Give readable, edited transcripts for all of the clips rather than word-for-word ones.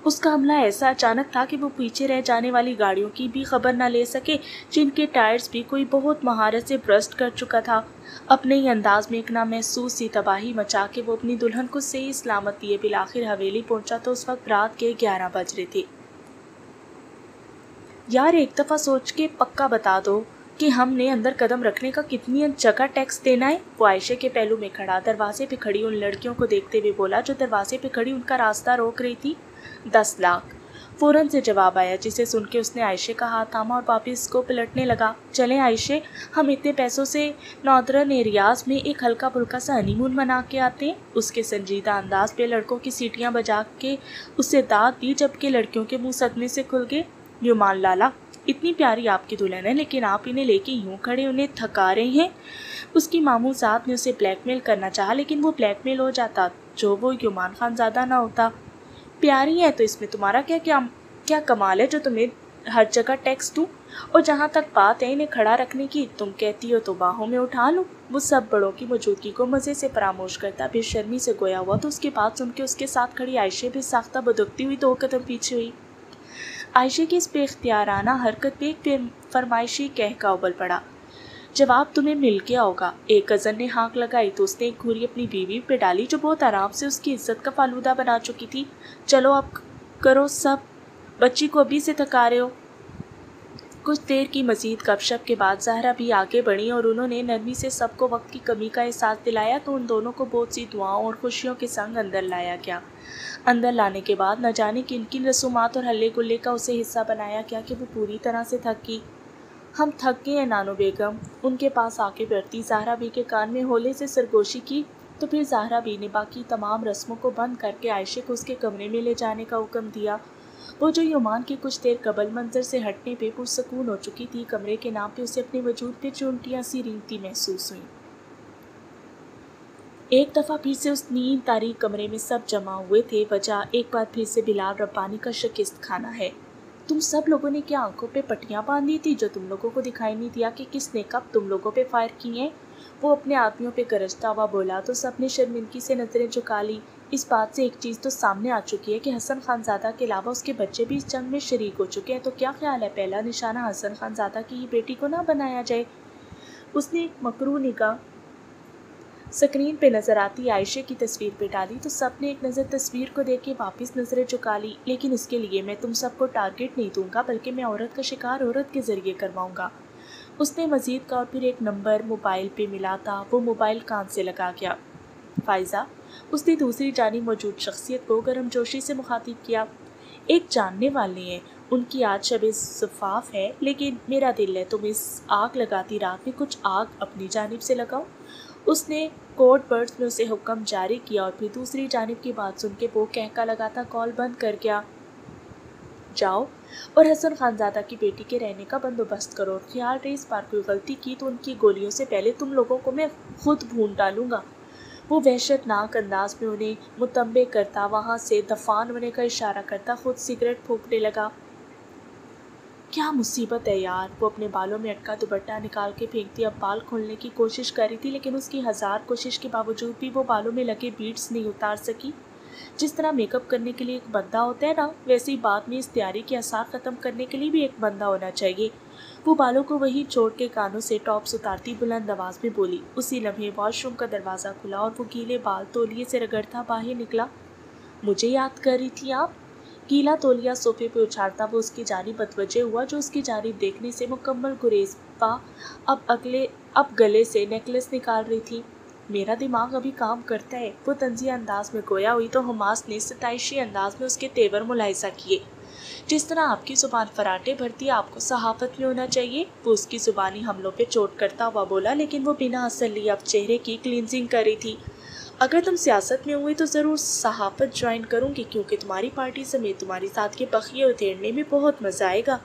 اس کا حملہ ایسا اچانک تھا کہ وہ پیچھے رہ جانے والی گاڑیوں کی بھی خبر نہ لے سکے، جن کے ٹائرز بھی کوئی بہت مہارت سے برسٹ کر چکا تھا۔ اپنے ہی انداز میں ایک نامحسوس سی تباہی مچا کے وہ اپنی دلہن کو صحیح سلامت لیے بالآخر حویلی پہنچا تو اس وقت رات کے 11 بج رہے تھے۔ یار ایک دفعہ سوچ کے پکا بتا دو کہ ہم نے اندر قدم رکھنے کا کتنی جگہ ٹیکس دینا ہے؟ وہ عائشہ کے پہلو میں کھڑا دروازے پہ کھڑی ان لڑکیوں کو دیکھتے ہوئے بولا جو دروازے پہ کھڑی ان کا راستہ روک رہی تھی۔ 10 لاکھ فوراً سے جواب آیا، جسے سن کے اس نے عائشہ کا ہاتھ تھاما اور واپس کو پلٹنے لگا۔ چلیں عائشہ، ہم اتنے پیسوں سے ناردرن ایریاز میں ایک ہلکا پھلکا سا ہنی مون منا کے آتے ہیں۔ اس کے سنجیدہ انداز پہ لڑکوں کی سیٹیاں بجا کے اسے داد دی، جبکہ لڑکیوں کے منہ صدمے سے کھل گئے۔ یومان لالا، اتنی پیاری آپ کی دلہن ہے، لیکن آپ انہیں لے کے یوں کھڑے انہیں تھکا رہے ہیں۔ اس کی ماموں ذات نے اسے بلیک میل کرنا چاہا، لیکن وہ بلیک میل ہو جاتا جو وہ یومان خان زادہ نہ ہوتا۔ پیاری ہے تو اس میں تمہارا کیا کمال ہے جو تمہیں ہر جگہ ٹیکس دوں؟ اور جہاں تک بات ہے انہیں کھڑا رکھنے کی، تم کہتی ہو تو باہوں میں اٹھا لوں۔ وہ سب بڑوں کی موجودگی کو مزے سے فراموش کرتا بے شرمی سے گویا ہوا تو اس کے بعد سن کے اس کے ساتھ کھڑی عائشہ بھی ساختہ بدکتی ہوئی 2 قدم پیچھے ہوئی۔ عائشہ کی اس بے اختیارانہ حرکت پہ ایک فرمائشی کہکا ابل پڑا۔ جواب تمہیں مل گیا ہوگا۔ ایک کزن نے ہانک لگائی تو اس نے ایک گھوری اپنی بیوی پہ ڈالی جو بہت آرام سے اس کی عزت کا فالودہ بنا چکی تھی۔ چلو اب کرو سب، بچی کو ابھی سے تھکا رہے ہو۔ کچھ دیر کی مزید گپ شپ کے بعد زہرا بھی آگے بڑھی اور انہوں نے نرمی سے سب کو وقت کی کمی کا احساس دلایا تو ان دونوں کو بہت سی دعاؤں اور خوشیوں کے سنگ اندر لایا گیا۔ اندر لانے کے بعد نہ جانے کن کن رسومات اور ہلے گلے کا اسے حصہ بنایا گیا کہ وہ پوری طرح سے تھک گئی۔ ہم تھک گئے ہیں نانو بیگم، ان کے پاس آ کے بیٹھتی زہرا بی کے کان میں ہولے سے سرگوشی کی تو پھر زہرا بی نے باقی تمام رسموں کو بند کر کے عائشہ کو اس کے کمرے میں لے جانے کا حکم دیا۔ وہ جو یومان کی کچھ دیر قبل منظر سے ہٹنے پہ پرسکون ہو چکی تھی، کمرے کے نام پہ اسے اپنے وجود پہ چونٹیاں سی رینگتی محسوس ہوئیں۔ ایک دفعہ پھر سے اس نیند تاریک کمرے میں سب جمع ہوئے تھے۔ وجہ ایک بار پھر سے بلال ربانی کا شکست کھانا ہے۔ تم سب لوگوں نے کیا آنکھوں پہ پٹیاں باندھی تھی جو تم لوگوں کو دکھائی نہیں دیا کہ کس نے کب تم لوگوں پہ فائر کی ہیں؟ وہ اپنے آدمیوں پہ گرجتا ہوا بولا تو سب نے شرمندگی سے نظریں جھکا لی۔ اس بات سے ایک چیز تو سامنے آ چکی ہے کہ حسن خان زادہ کے علاوہ اس کے بچے بھی اس جنگ میں شریک ہو چکے ہیں، تو کیا خیال ہے پہلا نشانہ حسن خان زادہ کی ہی بیٹی کو نہ بنایا جائے؟ اس نے ایک مکروہ نگاہ سکرین پہ نظر آتی عائشہ کی تصویر پہ ڈالی تو سب نے ایک نظر تصویر کو دیکھ کے واپس نظریں جھکا لی۔ لیکن اس کے لیے میں تم سب کو ٹارگٹ نہیں دوں گا، بلکہ میں عورت کا شکار عورت کے ذریعے کرواؤں گا۔ اس نے مزید کہا اور پھر ایک نمبر موبائل پہ ملا تھا، وہ موبائل کان سے لگا گیا۔ فائزہ، اس نے دوسری جانب موجود شخصیت کو گرم جوشی سے مخاطب کیا، ایک جاننے والے ہیں، ان کی آج شب زفاف ہے، لیکن میرا دل ہے تم اس آگ لگاتی رات میں کچھ آگ اپنی جانب سے لگاؤ۔ اس نے کوڈ برڈز میں اسے حکم جاری کیا اور پھر دوسری جانب کی بات سن کے وہ کہکا لگاتا کال بند کر گیا۔ جاؤ اور حسن خان زادہ کی بیٹی کے رہنے کا بندوبست کرو، اور خیال رہے اس بار کوئی غلطی کی تو ان کی گولیوں سے پہلے تم لوگوں کو میں خود بھون ڈالوں گا۔ وہ وحشت ناک انداز میں انہیں متنبہ کرتا وہاں سے دفان ہونے کا اشارہ کرتا خود سگریٹ پھونکنے لگا۔ کیا مصیبت ہے یار! وہ اپنے بالوں میں اٹکا دوپٹہ نکال کے پھینکتی اب بال کھولنے کی کوشش کر رہی تھی، لیکن اس کی 1000 کوشش کے باوجود بھی وہ بالوں میں لگے بیٹس نہیں اتار سکی۔ جس طرح میک اپ کرنے کے لیے ایک بندہ ہوتا ہے نا، ویسے ہی بعد میں اس تیاری کے آثار ختم کرنے کے لیے بھی ایک بندہ ہونا چاہیے۔ وہ بالوں کو وہی چھوڑ کے کانوں سے ٹاپس اتارتی بلند آواز میں بولی۔ اسی لمحے واش روم کا دروازہ کھلا اور وہ گیلے بال تولیے سے رگڑتا باہر نکلا۔ مجھے یاد کر رہی تھی آپ؟ گیلا تولیا صوفے پہ اچھالتا وہ اس کی جانب متوجہ ہوا جو اس کی جانب دیکھنے سے مکمل گریز پا اب گلے سے نیکلس نکال رہی تھی۔ میرا دماغ ابھی کام کرتا ہے، وہ طنزیہ انداز میں گویا ہوئی تو حماس نے ستائشی انداز میں اس کے تیور ملاحظہ کیے۔ جس طرح آپ کی زبان فراٹے بھرتی ہے آپ کو صحافت میں ہونا چاہیے، وہ اس کی زبانی حملوں پہ چوٹ کرتا ہوا بولا، لیکن وہ بنا اثر لیے اب چہرے کی کلینزنگ کر رہی تھی۔ اگر تم سیاست میں ہوئی تو ضرور صحافت جوائن کروں گی، کیونکہ تمہاری پارٹی سمیت تمہاری ساتھ کے بخیے اتھیڑنے میں بہت مزہ آئے گا۔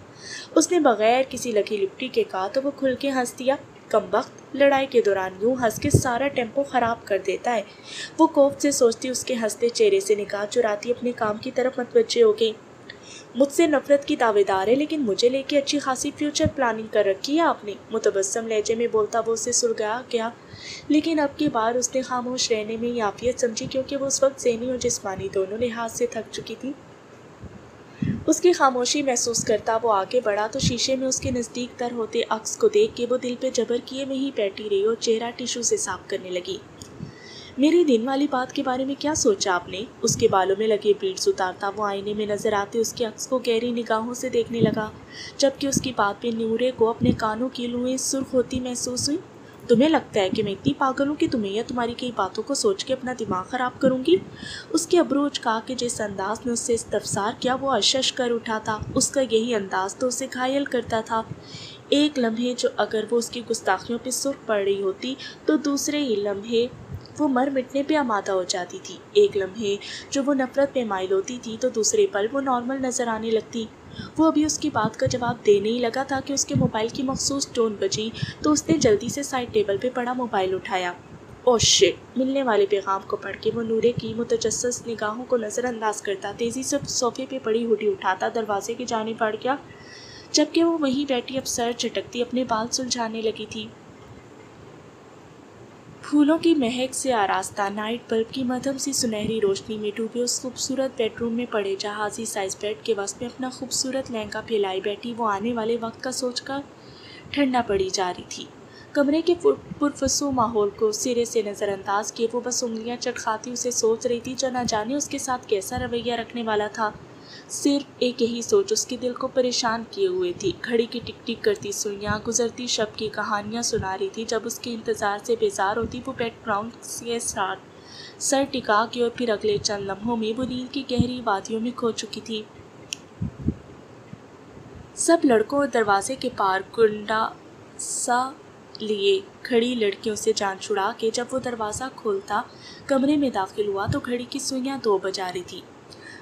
اس نے بغیر کسی لکی لپٹی کے کہا تو وہ کھل کے ہنس دیا۔ کمبخت، لڑائی کے دوران یوں ہنس کے سارا ٹیمپو خراب کر دیتا ہے۔ وہ کوفت سے سوچتی اس کے ہنستے چہرے سے نگاہ چراتی اپنے کام کی طرف متوجہ ہو گئی۔ مجھ سے نفرت کی دعوے دار ہے، لیکن مجھے لے کے اچھی خاصی فیوچر پلاننگ کر رکھی ہے آپ نے۔ متبسم لہجے میں بولتا وہ اسے سلگا گیا، لیکن اب کی بار اس نے خاموش رہنے میں ہی عافیت سمجھی، کیونکہ وہ اس وقت ذہنی اور جسمانی دونوں لحاظ سے تھک چکی تھی۔ اس کی خاموشی محسوس کرتا وہ آگے بڑھا تو شیشے میں اس کے نزدیک تر ہوتے عکس کو دیکھ کے وہ دل پہ جبر کیے وہیں بیٹھی رہی اور چہرہ ٹیشو سے صاف کرنے لگی۔ میری دن والی بات کے بارے میں کیا سوچا آپ نے؟ اس کے بالوں میں لگے بیڈز اتارتا وہ آئینے میں نظر آتے اس کے عکس کو گہری نگاہوں سے دیکھنے لگا، جبکہ اس کی بات پہ نورے کو اپنے کانوں کی لوئیں سرخ ہوتی محسوس ہوئی۔ تمہیں لگتا ہے کہ میں اتنی پاگل ہوں کہ تمہیں یا تمہاری کئی باتوں کو سوچ کے اپنا دماغ خراب کروں گی؟ اس کے ابرو اچکا کے جس انداز میں اس سے استفسار کیا وہ اشش کر اٹھا تھا، اس کا یہی انداز تو اسے گھائل کرتا تھا۔ ایک لمحے جو اگر وہ اس کی گستاخیوں پہ سرخ پڑ رہی ہوتی تو دوسرے ہی لمحے وہ مر مٹنے پہ آمادہ ہو جاتی تھی۔ ایک لمحے جو وہ نفرت پہ مائل ہوتی تھی تو دوسرے پل وہ نارمل نظر آنے لگتی۔ وہ ابھی اس کی بات کا جواب دینے ہی لگا تھا کہ اس کے موبائل کی مخصوص ٹون بجی تو اس نے جلدی سے سائڈ ٹیبل پہ پڑا موبائل اٹھایا۔ اوہ شٹ! ملنے والے پیغام کو پڑھ کے وہ نورے کی متجسس نگاہوں کو نظر انداز کرتا تیزی سے صوفے پہ پڑی ہوڈی اٹھاتا دروازے کی جانب بڑھ گیا، جبکہ وہ وہیں بیٹھی اب سر جھٹکتی اپنے بال سلجھانے لگی تھی۔ پھولوں کی مہک سے آراستہ نائٹ بلب کی مدھم سی سنہری روشنی میں ڈوبے اس خوبصورت بیڈ روم میں پڑے جہازی سائز بیڈ کے وسط میں اپنا خوبصورت لہنگا پھیلائی بیٹھی وہ آنے والے وقت کا سوچ کر ٹھنڈا پڑی جا رہی تھی۔ کمرے کے پرفسوں ماحول کو سرے سے نظر انداز کیے وہ بس انگلیاں چٹکھاتی اسے سوچ رہی تھی جو نہ جانے اس کے ساتھ کیسا رویہ رکھنے والا تھا۔ صرف ایک یہی سوچ اس کے دل کو پریشان کیے ہوئے تھی۔ گھڑی کی ٹک ٹک کرتی سوئیاں گزرتی شب کی کہانیاں سنا رہی تھی۔ جب اس کے انتظار سے بیزار ہوتی وہ بیک گراؤنڈ کے ساتھ سر ٹکا کے اور پھر اگلے چند لمحوں میں وہ نیند کی گہری وادیوں میں کھو چکی تھی۔ سب لڑکوں اور دروازے کے پار کنڈا سا لیے کھڑی لڑکیوں سے جان چھڑا کے جب وہ دروازہ کھولتا کمرے میں داخل ہوا تو گھڑی کی سوئیاں 2 بجا رہی تھی۔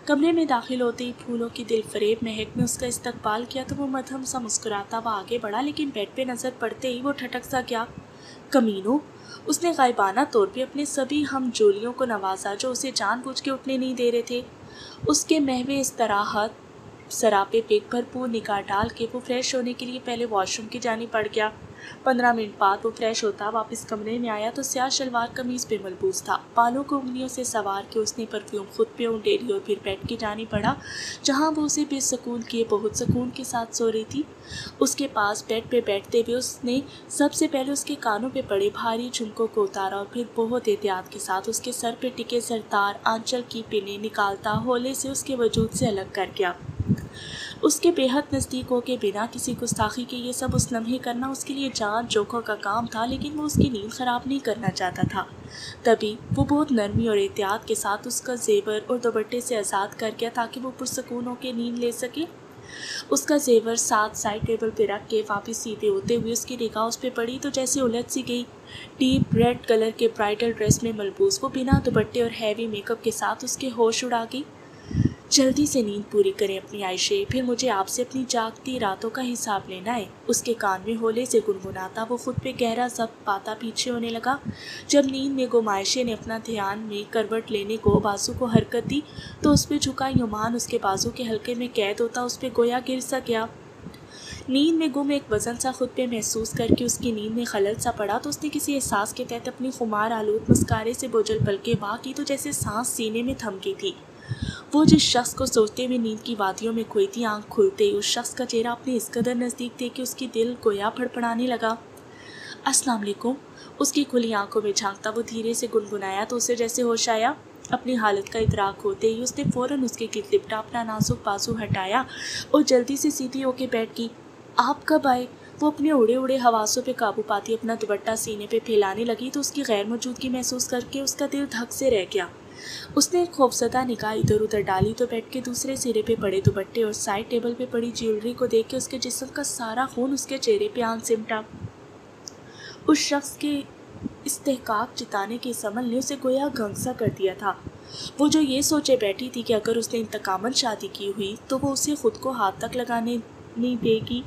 کمرے میں داخل ہوتے ہی پھولوں کی دل فریب مہک نے اس کا استقبال کیا تو وہ مدھم سا مسکراتا وہ آگے بڑھا، لیکن بیڈ پہ نظر پڑتے ہی وہ ٹھٹک سا گیا۔ کمینو! اس نے غائبانہ طور پہ اپنے سبھی ہم جولیوں کو نوازا جو اسے جان بوجھ کے اٹھنے نہیں دے رہے تھے۔ اس کے محو استراحت سراپے پہ بھرپور نگاہ ڈال کے وہ فریش ہونے کے لیے پہلے واش روم کی جانب بڑھ گیا۔ 15 منٹ بعد وہ فریش ہوتا واپس کمرے میں آیا تو سیاہ شلوار قمیض پہ ملبوس تھا۔ بالوں کو انگلیوں سے سوار کے اس نے پرفیوم خود پہ اونڈیلی اور پھر بیڈ کی جانب بڑھا جہاں وہ اسے بے سکون کیے بہت سکون کے ساتھ سو رہی تھی۔ اس کے پاس بیڈ پہ بیٹھتے ہوئے اس نے سب سے پہلے اس کے کانوں پہ پڑے بھاری جھمکوں کو اتارا اور پھر بہت احتیاط کے ساتھ اس کے سر پہ ٹکے زرتار آنچل کی پنیں نکالتا ہولے سے اس کے وجود سے الگ کر گیا۔ اس کے بے حد نزدیک ہو کے بنا کسی گستاخی کے یہ سب اس لمحے کرنا اس کے لیے جان جوکھوں کا کام تھا، لیکن وہ اس کی نیند خراب نہیں کرنا چاہتا تھا۔ تبھی وہ بہت نرمی اور احتیاط کے ساتھ اس کا زیور اور دوپٹے سے آزاد کر گیا تاکہ وہ پرسکون ہو کے نیند لے سکے۔ اس کا زیور ساتھ سائڈ ٹیبل پہ رکھ کے واپس سیدھے ہوتے ہوئے اس کی نگاہ اس پہ پڑی تو جیسے الجھ سی گئی۔ ڈیپ ریڈ کلر کے برائڈل ڈریس میں ملبوس وہ بنا دوپٹے اور ہیوی میک اپ کے ساتھ اس کے ہوش اڑا گئی۔ جلدی سے نیند پوری کریں اپنی عائشے، پھر مجھے آپ سے اپنی جاگتی راتوں کا حساب لینا ہے۔ اس کے کان میں ہولے سے گنگناتا وہ خود پہ گہرا ضبط پاتا پیچھے ہونے لگا۔ جب نیند میں گم عائشے نے اپنا دھیان میں کروٹ لینے کو بازو کو حرکت دی تو اس پہ جھکا یمان اس کے بازو کے حلقے میں قید ہوتا اس پہ گویا گر سا گیا۔ نیند میں گم ایک وزن سا خود پہ محسوس کر کے اس کی نیند میں خلل سا پڑا تو اس نے کسی احساس کے تحت اپنی خمار آلود مسکارے سے بوجھل پلکیں واہ کی تو جیسے سانس سینے میں تھم گئی تھی۔ وہ جس شخص کو سوچتے ہوئے نیند کی وادیوں میں کھوئی تھی آنکھ کھلتے ہی اس شخص کا چہرہ اپنے اس قدر نزدیک دیکھ کے اس کی دل گویا پھڑپڑانے لگا۔ السلام علیکم۔ اس کی کھلی آنکھوں میں جھانکتا وہ دھیرے سے گنگنایا تو اسے جیسے ہوش آیا۔ اپنی حالت کا ادراک ہوتے ہی اس نے فوراً اس کے گرد لپٹا اپنا نازک بازو ہٹایا اور جلدی سے سیدھی ہو کے بیٹھ گئی۔ آپ کب آئے؟ وہ اپنے اڑے اڑے حواسوں پہ قابو پاتی اپنا دوپٹہ سینے پہ پھیلانے لگی تو اس کی غیر موجودگی محسوس کر کے اس کا دل دھک سے رہ گیا۔ اس نے ایک خوفزدہ نگاہ ادھر ادھر ڈالی تو بیڈ کے دوسرے سرے پہ پڑے دوپٹے اور سائڈ ٹیبل پہ پڑی جیولری کو دیکھ کے اس کے جسم کا سارا خون اس کے چہرے پہ آن سمٹا۔ اس شخص کے استحقاق جتانے کے اس عمل نے اسے گویا گھنسا کر دیا تھا۔ وہ جو یہ سوچے بیٹھی تھی کہ اگر اس نے انتقاماً شادی کی ہوئی تو وہ اسے خود کو ہاتھ تک لگانے نہیں دے گی،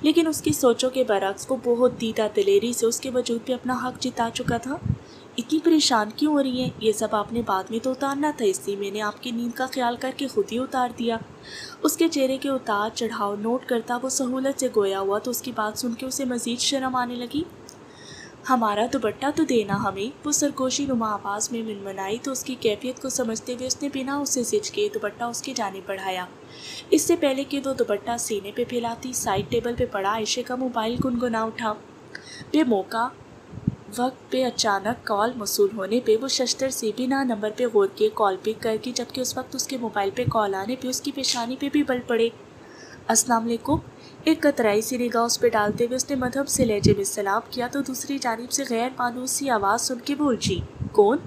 لیکن اس کی سوچوں کے برعکس وہ بہت دیدہ دلیری سے اس کے وجود پہ اپنا حق جتا چکا تھا۔ اتنی پریشان کیوں ہو رہی ہیں؟ یہ سب آپ نے بعد میں تو اتارنا تھا، اس لیے میں نے آپ کی نیند کا خیال کر کے خود ہی اتار دیا۔ اس کے چہرے کے اتار چڑھاؤ نوٹ کرتا وہ سہولت سے گویا ہوا تو اس کی بات سن کے اسے مزید شرم آنے لگی۔ ہمارا دوپٹہ تو دینا ہمیں، وہ سرگوشی نما آواز میں منمنائی تو اس کی کیفیت کو سمجھتے ہوئے اس نے بنا اسے زچ دوپٹہ اس کی جانب بڑھایا۔ اس سے پہلے کہ وہ دوپٹہ سینے پہ پھیلاتی، سائڈ ٹیبل پہ پڑا عائشہ کا موبائل گنگنا اٹھا۔ بے موقع وقت پہ اچانک کال موصول ہونے پہ وہ ششتر سے بنا نمبر پہ غور کیے کال پک کر کے، جبکہ اس وقت اس کے موبائل پہ کال آنے پہ اس کی پیشانی پہ بھی بل پڑے۔ السلام علیکم، ایک قطرائی سی نگاہ اس پہ ڈالتے ہوئے اس نے مدھم سے لہجے میں سلام کیا تو دوسری جانب سے غیر مانوس سی آواز سن کے بول جی کون؟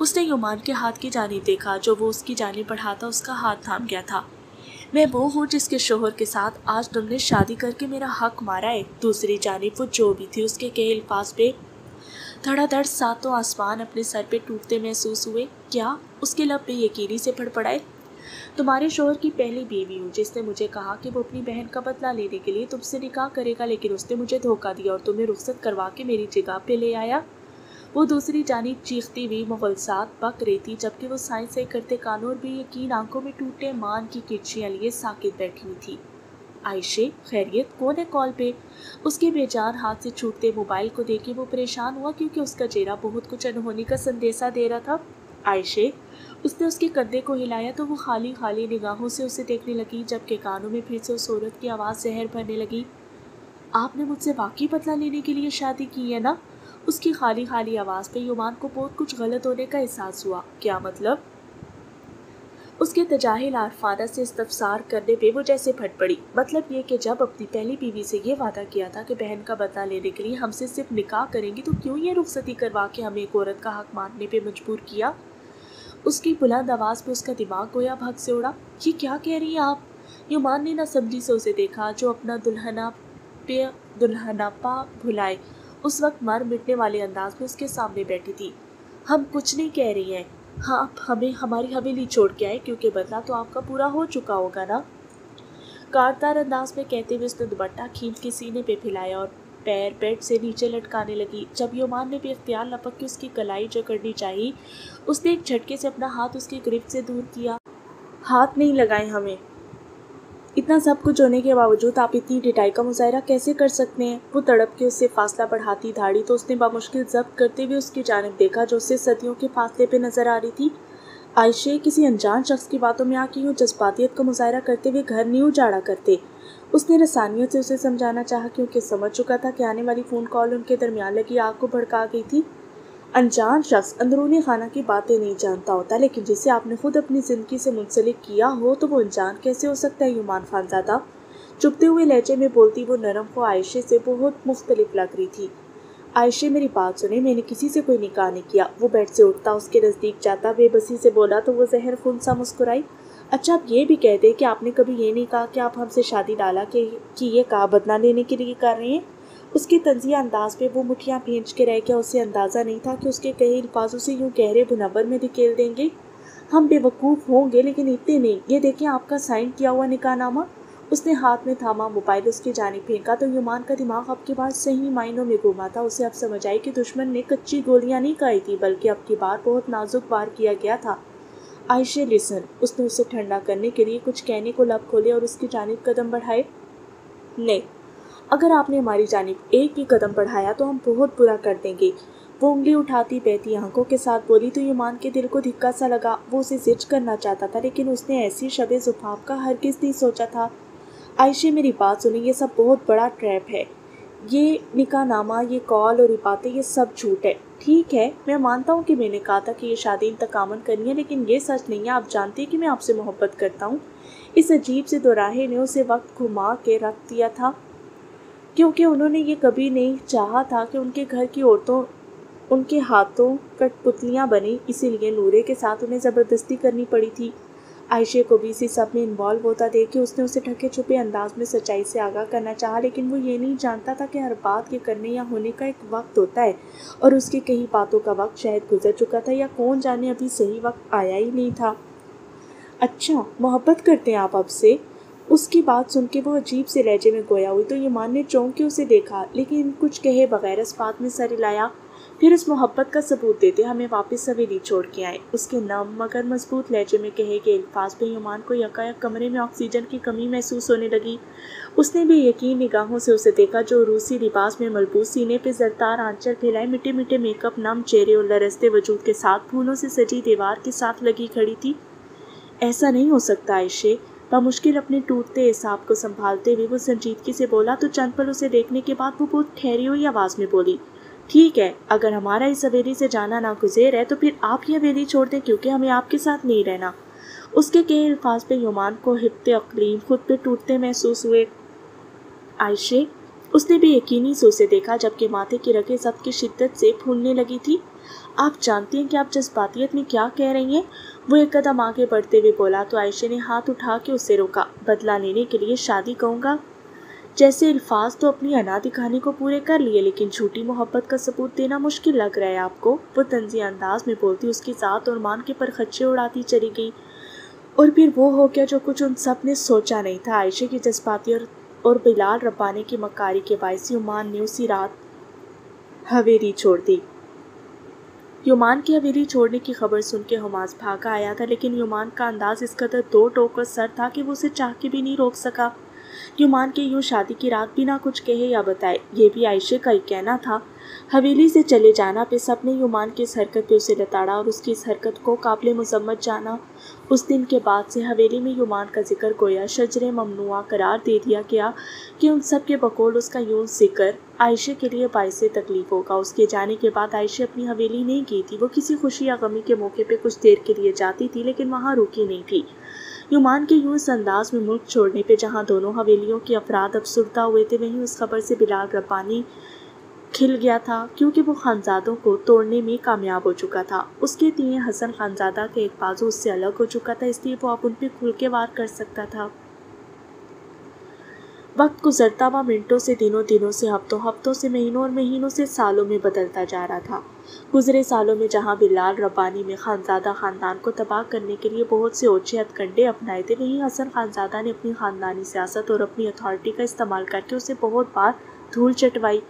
اس نے یومان کے ہاتھ کی جانب دیکھا جو وہ اس کی جانب بڑھاتا اس کا ہاتھ تھام گیا تھا۔ میں وہ ہوں جس کے شوہر کے ساتھ آج تم نے شادی کر کے میرا حق مارا ہے۔ دوسری جانب وہ جو بھی تھی اس کے کہے الفاظ پہ دھڑا دھڑ ساتوں آسمان اپنے سر پہ ٹوٹتے محسوس ہوئے۔ کیا؟ اس کے لب پہ یقینی سے پھڑ پڑائے۔ تمہارے شوہر کی پہلی بیوی ہوں جس نے مجھے کہا کہ وہ اپنی بہن کا بدلہ لینے کے لیے تم سے نکاح کرے گا، لیکن اس نے مجھے دھوکہ دیا اور تمہیں رخصت کروا کے میری جگہ پہ لے آیا۔ وہ دوسری جانب چیختی ہوئی مغلسات بک رہی تھی، جبکہ وہ سائیں سے کرتے کانوں اور بے یقین آنکھوں میں ٹوٹے مان کی کرچیاں لیے ساکت بیٹھی ہوئی تھی۔ عائشہ خیریت؟ کون ہے کال پہ؟ اس کے بے جان ہاتھ سے چھوٹتے موبائل کو دیکھ کے وہ پریشان ہوا کیونکہ اس کا چہرہ بہت کچھ انہونی کا سندیسہ دے رہا تھا۔ عائشہ، اس نے اس کے کندھے کو ہلایا تو وہ خالی خالی نگاہوں سے اسے دیکھنے لگی، جبکہ کانوں میں پھر سے اس عورت کی آواز زہر بھرنے لگی۔ آپ نے مجھ سے واقعی بدلہ لینے کے لیے شادی کی ہے نا؟ اس کی خالی خالی آواز پہ یومان کو بہت کچھ غلط ہونے کا احساس ہوا۔ کیا مطلب؟ اس کے تجاہل عارفانہ سے استفسار کرنے پہ وہ جیسے پھٹ پڑی۔ مطلب یہ کہ جب اپنی پہلی بیوی سے یہ وعدہ کیا تھا کہ بہن کا بدلہ لینے کے لیے ہم سے صرف نکاح کریں گی تو کیوں یہ رخصتی کروا کے ہمیں ایک عورت کا حق ماننے پہ مجبور کیا؟ اس کی بلند آواز پہ اس کا دماغ گویا بھگ سے اڑا۔ یہ کیا کہہ رہی ہیں آپ؟ یومان نے نہ سمجھی سے اسے دیکھا جو اپنا دلہنپا بھلائے اس وقت مر مٹنے والے انداز میں اس کے سامنے بیٹھی تھی۔ ہم کچھ نہیں کہہ رہی ہیں، ہاں آپ ہمیں ہماری حویلی چھوڑ کے آئے کیونکہ بدلہ تو آپ کا پورا ہو چکا ہوگا نا؟ کاٹدار انداز میں کہتے ہوئے اس نے دوپٹہ کھینچ کے سینے پہ پھیلایا اور پیر بیڈ سے نیچے لٹکانے لگی۔ جب یومان نے بے اختیار لپک کے اس کی کلائی جکڑنی چاہی، اس نے ایک جھٹکے سے اپنا ہاتھ اس کی گرفت سے دور کیا۔ ہاتھ نہیں لگائے ہمیں۔ اتنا سب کچھ ہونے کے باوجود آپ اتنی ڈٹائی کا مظاہرہ کیسے کر سکتے ہیں؟ وہ تڑپ کے اس سے فاصلہ بڑھاتی دھاڑی تو اس نے بامشکل ضبط کرتے ہوئے اس کی جانب دیکھا جو اس سے صدیوں کے فاصلے پہ نظر آ رہی تھی۔ عائشہ، کسی انجان شخص کی باتوں میں آ کے یوں جذباتیت کا مظاہرہ کرتے ہوئے گھر نہیں اجاڑا کرتے۔ اس نے رسانیت سے اسے سمجھانا چاہا کیونکہ سمجھ چکا تھا کہ آنے والی فون کال ان کے درمیان لگی آگ کو بھڑکا گئی تھی۔ انجان شخص اندرونی خانہ کی باتیں نہیں جانتا ہوتا، لیکن جسے آپ نے خود اپنی زندگی سے منسلک کیا ہو تو وہ انجان کیسے ہو سکتا ہے؟ یومان خانزادہ، چپتے ہوئے لہجے میں بولتی وہ نرم خو عائشہ سے بہت مختلف لگ رہی تھی۔ عائشہ، میری بات سنیں، میں نے کسی سے کوئی نکاح نہیں کیا۔ وہ بیڈ سے اٹھتا اس کے نزدیک جاتا بے بسی سے بولا تو وہ زہر خون سا مسکرائی۔ اچھا آپ یہ بھی کہہ دیں کہ آپ نے کبھی یہ نہیں کہا کہ آپ ہم سے شادی ڈالا کہ یہ کہا بدلہ لینے کے لیے کر رہے ہیں؟ اس کے طنزیہ انداز پہ وہ مٹھیاں بھینچ کے رہ گیا۔ اسے اندازہ نہیں تھا کہ اس کے کئی الفاظوں سے یوں گہرے منور میں دھکیل دیں گے۔ ہم بے وقوف ہوں گے لیکن اتنے نہیں۔ یہ دیکھیں آپ کا سائن کیا ہوا نکاح نامہ۔ اس نے ہاتھ میں تھاما موبائل اس کی جانب پھینکا تو یومان کا دماغ اب کی بار صحیح معنوں میں گھوما تھا۔ اسے اب سمجھ آئی کہ دشمن نے کچی گولیاں نہیں کھائی تھی بلکہ اب کی بار بہت نازک وار کیا گیا تھا۔ عائشہ لسن، اس نے اسے ٹھنڈا کرنے کے لیے کچھ کہنے کو لب کھولے اور اس کی جانب قدم بڑھائے۔ نہیں، اگر آپ نے ہماری جانب ایک ہی قدم بڑھایا تو ہم بہت برا کر دیں گے۔ وہ انگلی اٹھاتی بہتی آنکھوں کے ساتھ بولی تو یومان کے دل کو دھکا سا لگا۔ وہ اسے زج کرنا چاہتا تھا لیکن اس نے ایسی شب زفاف کا ہرگز نہیں سوچا تھا۔ عائشہ میری بات سنیں، یہ سب بہت بڑا ٹریپ ہے۔ یہ نکاح نامہ، یہ کال اور یہ باتیں، یہ سب جھوٹ ہے۔ ٹھیک ہے، میں مانتا ہوں کہ میں نے کہا تھا کہ یہ شادی انتقاماً کرنی ہے، لیکن یہ سچ نہیں ہے۔ آپ جانتے ہیں کہ میں آپ سے محبت کرتا ہوں۔ اس عجیب سے دوراہے نے اسے وقت گھما کے رکھ دیا تھا کیونکہ انہوں نے یہ کبھی نہیں چاہا تھا کہ ان کے گھر کی عورتوں ان کے ہاتھوں کٹ پتلیاں بنیں، اسی لیے نورے کے ساتھ انہیں زبردستی کرنی پڑی تھی۔ عائشہ کو بھی اسی سب میں انوالو ہوتا دیکھ کے اس نے اسے ڈھکے چھپے انداز میں سچائی سے آگاہ کرنا چاہا، لیکن وہ یہ نہیں جانتا تھا کہ ہر بات کے کرنے یا ہونے کا ایک وقت ہوتا ہے اور اس کی کئی باتوں کا وقت شاید گزر چکا تھا یا کون جانے ابھی صحیح وقت آیا ہی نہیں تھا۔ اچھا محبت کرتے ہیں آپ اب سے؟ اس کی بات سن کے وہ عجیب سے لہجے میں گویا ہوئی تو یومان نے چونک کے اسے دیکھا لیکن کچھ کہے بغیر اس بات میں سر ہلایا۔ پھر اس محبت کا ثبوت دیتے ہمیں واپس حویلی چھوڑ کے آئے۔ اس کے نم مگر مضبوط لہجے میں کہے گئے الفاظ پہ یومان کو یکایک کمرے میں آکسیجن کی کمی محسوس ہونے لگی۔ اس نے بھی یقین نگاہوں سے اسے دیکھا جو روسی لباس میں ملبوس، سینے پہ زرتار آنچر پھیلائے، میٹھے میٹھے میک اپ، نم چہرے اور لرزتے وجود کے ساتھ پھولوں سے سجی دیوار کے ساتھ لگی کھڑی تھی۔ ایسا نہیں ہو سکتا عائشہ، بمشکل اپنے ٹوٹتے اعصاب کو سنبھالتے ہوئے وہ سنجیدگی سے بولا تو چند پل اسے دیکھنے کے بعد وہ بہت ٹھہری ہوئی آواز میں بولی، ٹھیک ہے، اگر ہمارا اس حویلی سے جانا ناگزیر ہے تو پھر آپ یہ حویلی چھوڑ دیں کیونکہ ہمیں آپ کے ساتھ نہیں رہنا۔ اس کے کئی الفاظ پہ یومان کو حبت اقلیم خود پہ ٹوٹتے محسوس ہوئے۔ عائشہ، اس نے بھی یقینی سے اسے دیکھا جبکہ ماتھے کی رگیں ضبط کی شدت سے پھولنے لگی تھی۔ آپ جانتی ہیں کہ آپ جذباتیت میں کیا کہہ رہی ہیں؟ وہ ایک قدم آگے بڑھتے ہوئے بولا تو عائشہ نے ہاتھ اٹھا کے اسے روکا۔ بدلہ لینے کے لیے شادی کہوں گا؟ جیسے الفاظ تو اپنی انا دکھانے کو پورے کر لیے لیکن جھوٹی محبت کا ثبوت دینا مشکل لگ رہا ہے آپ کو؟ وہ طنزی انداز میں بولتی اس کی ذات اور مان کے پر خدشے اڑاتی چلی گئی۔ اور پھر وہ ہو گیا جو کچھ ان سب نے سوچا نہیں تھا۔ عائشہ کی جذباتی اور بلال ربانی کی مکاری کے باعث یومان نے اسی رات حویلی چھوڑ دی۔ یومان کی حویلی چھوڑنے کی خبر سن کے حماس بھاگا آیا تھا لیکن یومان کا انداز اس قدر دو ٹوک اور سر تھا کہ وہ اسے چاہ کے بھی نہیں روک سکا۔ یومان کے یوں شادی کی رات بنا کچھ کہے یا بتائے، یہ بھی عائشہ کا ہی کہنا تھا۔ حویلی سے چلے جانا پہ سب نے یومان کی اس حرکت پہ اسے لتاڑا اور اس کی اس حرکت کو قابل مذمت جانا۔ اس دن کے بعد سے حویلی میں یومان کا ذکر گویا شجر ممنوعہ قرار دے دیا گیا کہ ان سب کے بقول اس کا یوں ذکر عائشہ کے لیے باعث تکلیف ہوگا۔ اس کے جانے کے بعد عائشہ اپنی حویلی نہیں گئی تھی، وہ کسی خوشی یا غمی کے موقع پہ کچھ دیر کے لیے جاتی تھی لیکن وہاں رکی نہیں تھی۔ یومان کے یوں اس انداز میں ملک چھوڑنے پہ جہاں دونوں حویلیوں کے افراد افسردہ ہوئے تھے وہیں اس خبر سے بلال ربانی کھل گیا تھا کیونکہ وہ خانزادوں کو توڑنے میں کامیاب ہو چکا تھا۔ اس کے تئیں حسن خانزادہ کا ایک بازو اس سے الگ ہو چکا تھا، اس لیے وہ اب ان پہ کھل کے وار کر سکتا تھا۔ وقت گزرتا ہوا منٹوں سے دنوں، دنوں سے ہفتوں، ہفتوں سے مہینوں اور مہینوں سے سالوں میں بدلتا جا رہا تھا۔ گزرے سالوں میں جہاں بلال ربانی میں خانزادہ خاندان کو تباہ کرنے کے لیے بہت سے اوچھے ہتھ کنڈے اپنائے تھے، وہیں حسن خانزادہ نے اپنی خاندانی سیاست اور اپنی اتھارٹی کا استعمال کر کے اسے بہت بار دھول چٹوائی۔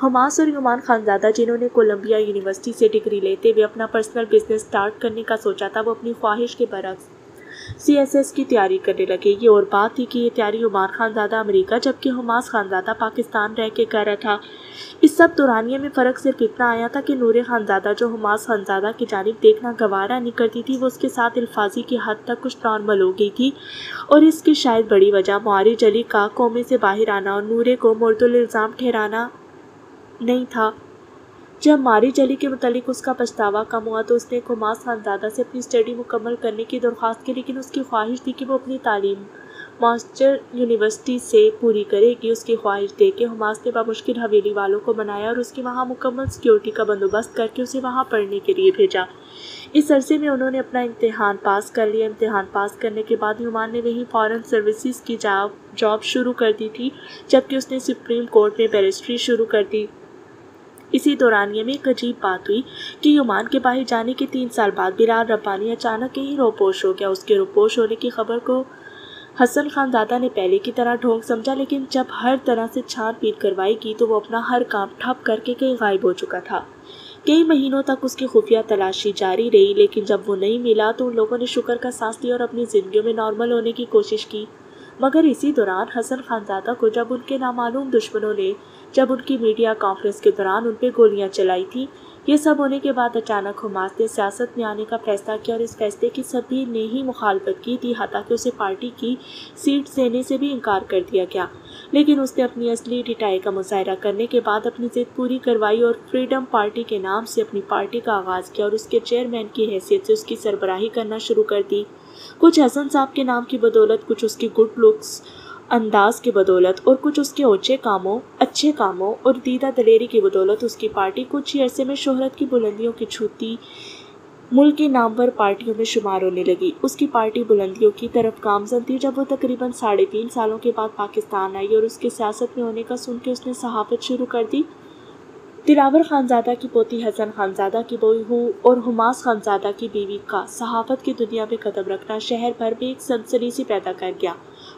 حماس اور یومان خانزادہ جنہوں نے کولمبیا یونیورسٹی سے ڈگری لیتے ہوئے اپنا پرسنل بزنس سٹارٹ کرنے کا سوچا تھا، وہ اپنی خواہش کے برعکس CSS کی تیاری کرنے لگے۔ یہ اور بات تھی کہ یہ تیاری یومان خانزادہ امریکہ جبکہ حماس خانزادہ پاکستان رہ کے کر رہا تھا۔ اس سب دورانیے میں فرق صرف اتنا آیا تھا کہ نور خانزادہ جو حماس خانزادہ کی جانب دیکھنا گوارا نہیں کرتی تھی، وہ اس کے ساتھ الفاظی کی حد تک کچھ نارمل ہو گئی تھی، اور اس کی شاید بڑی وجہ معارج علی کا قومے سے باہر آنا اور نورے کو مورد الزام ٹھہرانا نہیں تھا۔ جب معارج علی کے متعلق اس کا پچھتاوا کم ہوا تو اس نے حماس خانزادہ سے اپنی اسٹڈی مکمل کرنے کی درخواست کی، لیکن اس کی خواہش تھی کہ وہ اپنی تعلیم مانچسٹر یونیورسٹی سے پوری کرے گی۔ اس کی خواہش دیکھ کے حماس نے بمشکل حویلی والوں کو منایا اور اس کی وہاں مکمل سیکیورٹی کا بندوبست کر کے اسے وہاں پڑھنے کے لیے بھیجا۔ اس عرصے میں انہوں نے اپنا امتحان پاس کر لیا۔ امتحان پاس کرنے کے بعد یومان نے وہیں فارن سروسز کی جاب شروع کر دی تھی، جبکہ اس نے سپریم کورٹ میں بیرسٹری شروع کر دی۔ اسی دورانیے میں ایک عجیب بات ہوئی کہ یومان کے باہر جانے کے 3 سال بعد بلال ربانی اچانک کہیں روپوش ہو گیا۔ اس کے روپوش ہونے کی خبر کو حسن خانزادہ نے پہلے کی طرح ڈھونگ سمجھا، لیکن جب ہر طرح سے چھان بین کروائی گئی تو وہ اپنا ہر کام ٹھپ کر کے کہیں غائب ہو چکا تھا۔ کئی مہینوں تک اس کی خفیہ تلاشی جاری رہی، لیکن جب وہ نہیں ملا تو ان لوگوں نے شکر کا سانس لیا اور اپنی زندگیوں میں نارمل ہونے کی کوشش کی۔ مگر اسی دوران حسن خانزادہ کو جب ان کے نامعلوم دشمنوں نے جب ان کی میڈیا کانفرنس کے دوران ان پہ گولیاں چلائی تھی، یہ سب ہونے کے بعد اچانک حماس نے سیاست میں آنے کا فیصلہ کیا اور اس فیصلے کی سبھی نے ہی مخالفت کی تھی، حتیٰ کہ اسے پارٹی کی سیٹ دینے سے بھی انکار کر دیا گیا۔ لیکن اس نے اپنی اصلی ڈٹائی کا مظاہرہ کرنے کے بعد اپنی ضد پوری کروائی اور فریڈم پارٹی کے نام سے اپنی پارٹی کا آغاز کیا اور اس کے چیئرمین کی حیثیت سے اس کی سربراہی کرنا شروع کر دی۔ کچھ حسن صاحب کے نام کی بدولت، کچھ اس کی گڈ لکس انداز کی بدولت اور کچھ اس کے اونچے کاموں، اچھے کاموں اور دیدہ دلیری کی بدولت اس کی پارٹی کچھ ہی عرصے میں شہرت کی بلندیوں کی چھوتی ملک کی نامور پارٹیوں میں شمار ہونے لگی۔ اس کی پارٹی بلندیوں کی طرف گامزن تھی جب وہ تقریباً 3.5 سالوں کے بعد پاکستان آئی اور اس کے سیاست میں ہونے کا سن کے اس نے صحافت شروع کر دی۔ دلاور خانزادہ کی پوتی حسن خانزادہ کی بہو اور حماس خانزادہ کی بیوی کا صحافت کی دنیا میں قدم رکھنا شہر بھر میں ایک سنسنی سی پیدا کر گیا۔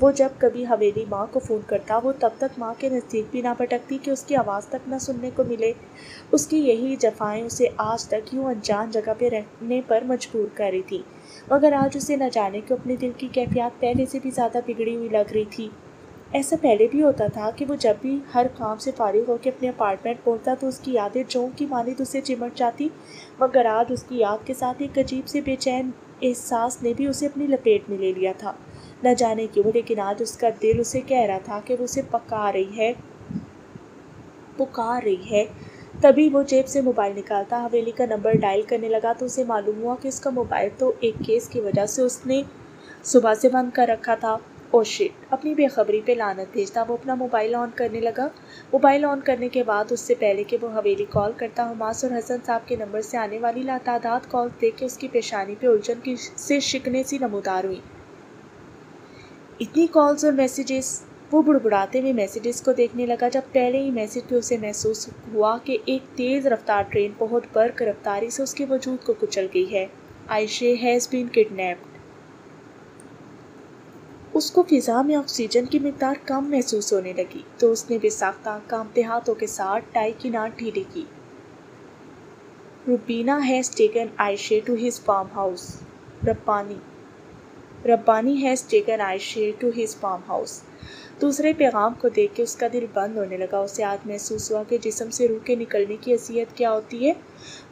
وہ جب کبھی حویلی ماں کو فون کرتا وہ تب تک ماں کے نزدیک بھی نہ پھٹکتی کہ اس کی آواز تک نہ سننے کو ملے۔ اس کی یہی جفائیں اسے آج تک یوں انجان جگہ پہ رہنے پر مجبور کر رہی تھی، مگر آج اسے نہ جانے کہ اپنے دل کی کیفیات پہلے سے بھی زیادہ بگڑی ہوئی لگ رہی تھی۔ ایسا پہلے بھی ہوتا تھا کہ وہ جب بھی ہر کام سے فارغ ہو کے اپنے اپارٹمنٹ پہنچتا تو اس کی یادیں جونک کی مانند اسے چمٹ جاتی، مگر آج اس کی یاد کے ساتھ ایک عجیب سے بے چین احساس نے بھی اسے اپنی لپیٹ میں لے لیا تھا۔ نہ جانے کیوں، لیکن آج اس کا دل اسے کہہ رہا تھا کہ وہ اسے پکار رہی ہے۔ تبھی وہ جیب سے موبائل نکالتا حویلی کا نمبر ڈائل کرنے لگا تو اسے معلوم ہوا کہ اس کا موبائل تو ایک کیس کی وجہ سے اس نے صبح سے بند کر رکھا تھا۔ او شٹ، اپنی بے خبری پہ لعنت بھیجتا وہ اپنا موبائل آن کرنے لگا۔ موبائل آن کرنے کے بعد اس سے پہلے کہ وہ حویلی کال کرتا، حماس اور حسن صاحب کے نمبر سے آنے والی لاتعداد کالز دیکھ کے اس کی پیشانی پہ الجھن سے شکنیں سی نمودار ہوئی۔ اتنی کالز اور میسیجز! وہ بڑبڑاتے ہوئے میسیجز کو دیکھنے لگا جب پہلے ہی میسیج پہ اسے محسوس ہوا کہ ایک تیز رفتار ٹرین بہت برق رفتاری سے اس کے وجود کو کچل گئی ہے۔ عائشہ ہیز بین کڈنیپڈ۔ اس کو فضا میں آکسیجن کی مقدار کم محسوس ہونے لگی تو اس نے بے ساختہ کانپتے ہاتھوں کے ساتھ ٹائی کی ناٹ ڈھیلی کی۔ Rabbani has taken Ayesha to his farm house. Rabbani has taken Ayesha to his farm house. دوسرے پیغام کو دیکھ کے اس کا دل بند ہونے لگا۔ اسے آج محسوس ہوا کہ جسم سے روح کے نکلنے کی اذیت کیا ہوتی ہے۔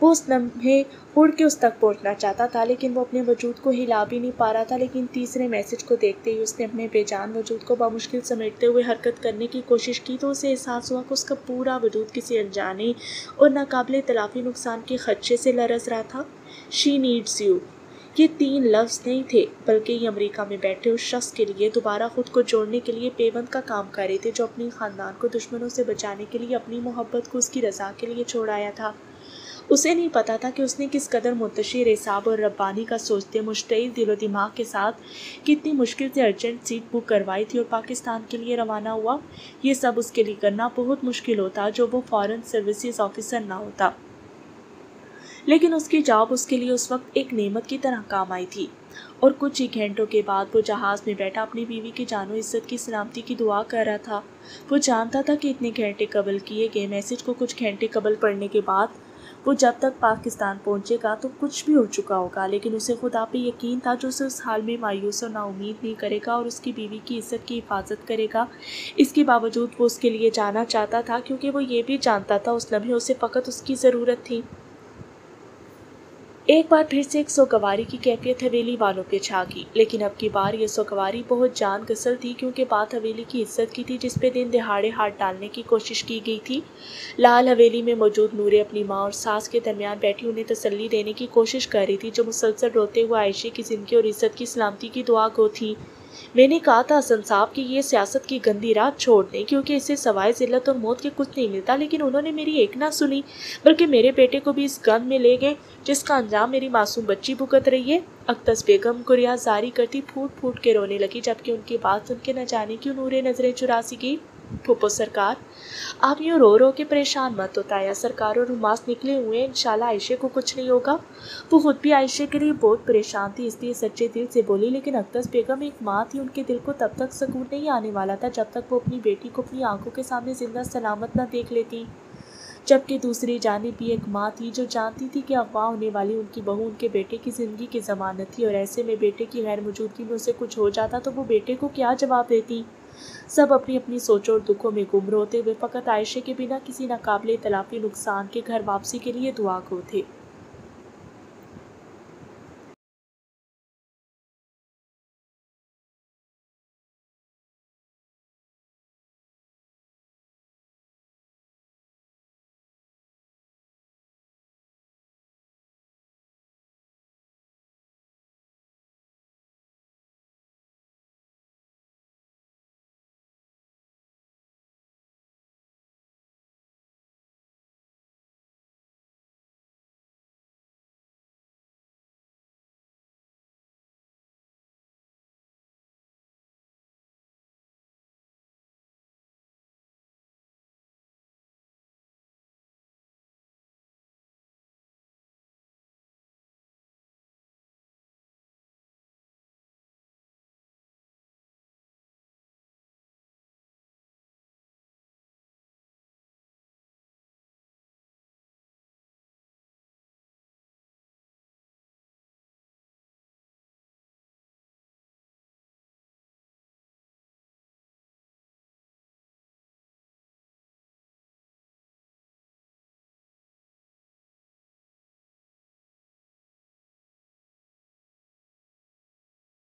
وہ اس لمحے اڑ کے اس تک پہنچنا چاہتا تھا لیکن وہ اپنے وجود کو ہلا بھی نہیں پا رہا تھا، لیکن تیسرے میسج کو دیکھتے ہی اس نے اپنے بے جان وجود کو بمشکل سمیٹتے ہوئے حرکت کرنے کی کوشش کی تو اسے احساس ہوا کہ اس کا پورا وجود کسی انجانے اور ناقابل تلافی نقصان کے خدشے سے لرز رہا تھا۔ شی نیڈز یو، یہ 3 لفظ نہیں تھے بلکہ یہ امریکہ میں بیٹھے اس شخص کے لیے دوبارہ خود کو جوڑنے کے لیے پیوند کا کام کر رہے تھے جو اپنی خاندان کو دشمنوں سے بچانے کے لیے اپنی محبت کو اس کی رضا کے لیے چھوڑ آیا تھا۔ اسے نہیں پتا تھا کہ اس نے کس قدر منتشر اعصاب اور ربانی کا سوچتے مشتعل دل و دماغ کے ساتھ کتنی مشکل سے ارجنٹ سیٹ بک کروائی تھی اور پاکستان کے لیے روانہ ہوا۔ یہ سب اس کے لیے کرنا بہت مشکل ہوتا جو وہ فارن سروسز آفیسر نہ ہوتا، لیکن اس کی جاب اس کے لیے اس وقت ایک نعمت کی طرح کام آئی تھی۔ اور کچھ ہی گھنٹوں کے بعد وہ جہاز میں بیٹھا اپنی بیوی کی جان و عزت کی سلامتی کی دعا کر رہا تھا۔ وہ جانتا تھا کہ اتنے گھنٹے قبل کیے گئے میسج کو کچھ گھنٹے قبل پڑھنے کے بعد وہ جب تک پاکستان پہنچے گا تو کچھ بھی ہو چکا ہوگا، لیکن اسے خدا پہ یقین تھا جو اسے اس حال میں مایوس اور نا امید نہیں کرے گا اور اس کی بیوی کی عزت کی حفاظت کرے گا۔ اس کے باوجود وہ اس کے لیے جانا چاہتا تھا کیونکہ وہ یہ بھی جانتا تھا اس لمحے اسے فقط اس کی ضرورت تھی۔ ایک بار پھر سے ایک سوگواری کی کیفیت حویلی والوں پہ چھا گئی، لیکن اب کی بار یہ سوگواری بہت جان گسل تھی کیونکہ بات حویلی کی عزت کی تھی جس پہ دن دہاڑے ہاتھ ڈالنے کی کوشش کی گئی تھی۔ لال حویلی میں موجود نورے اپنی ماں اور ساس کے درمیان بیٹھی انہیں تسلی دینے کی کوشش کر رہی تھی جو مسلسل روتے ہوئے عائشہ کی زندگی اور عزت کی سلامتی کی دعا گو تھی۔ میں نے کہا تھا حسن صاحب کہ یہ سیاست کی گندی راہ چھوڑ دیں کیونکہ اسے سوائے ذلت اور موت کے کچھ نہیں ملتا، لیکن انہوں نے میری ایک نہ سنی بلکہ میرے بیٹے کو بھی اس گند میں لے گئے جس کا انجام میری معصوم بچی بھگت رہی ہے۔ اقدس بیگم گریہ زاری کرتی پھوٹ پھوٹ کے رونے لگی جبکہ ان کی بات سن کے نہ جانے کیوں نورے نظریں چرا سی گئی۔ پھوپھو سرکار، آپ یوں رو رو کے پریشان مت ہوتا سرکار، اور حماس نکلے ہوئے ہیں، انشاءاللہ عائشہ کو کچھ نہیں ہوگا۔ وہ خود بھی عائشہ کے لیے بہت پریشان تھی اس لیے سچے دل سے بولی، لیکن اقدس بیگم ایک ماں تھی، ان کے دل کو تب تک سکون نہیں آنے والا تھا جب تک وہ اپنی بیٹی کو اپنی آنکھوں کے سامنے زندہ سلامت نہ دیکھ لیتی، جبکہ دوسری جانب بھی ایک ماں تھی جو جانتی تھی کہ اغوا ہونے والی ان کی بہو ان کے بیٹے کی زندگی کی ضمانت تھی، اور ایسے میں بیٹے کی غیر موجودگی میں اسے کچھ ہو جاتا تو وہ بیٹے کو کیا جواب دیتی۔ سب اپنی اپنی سوچوں اور دکھوں میں گم ہوتے ہوئے فقط عائشہ کے بنا کسی ناقابل تلافی نقصان کے گھر واپسی کے لیے دعا گو تھے۔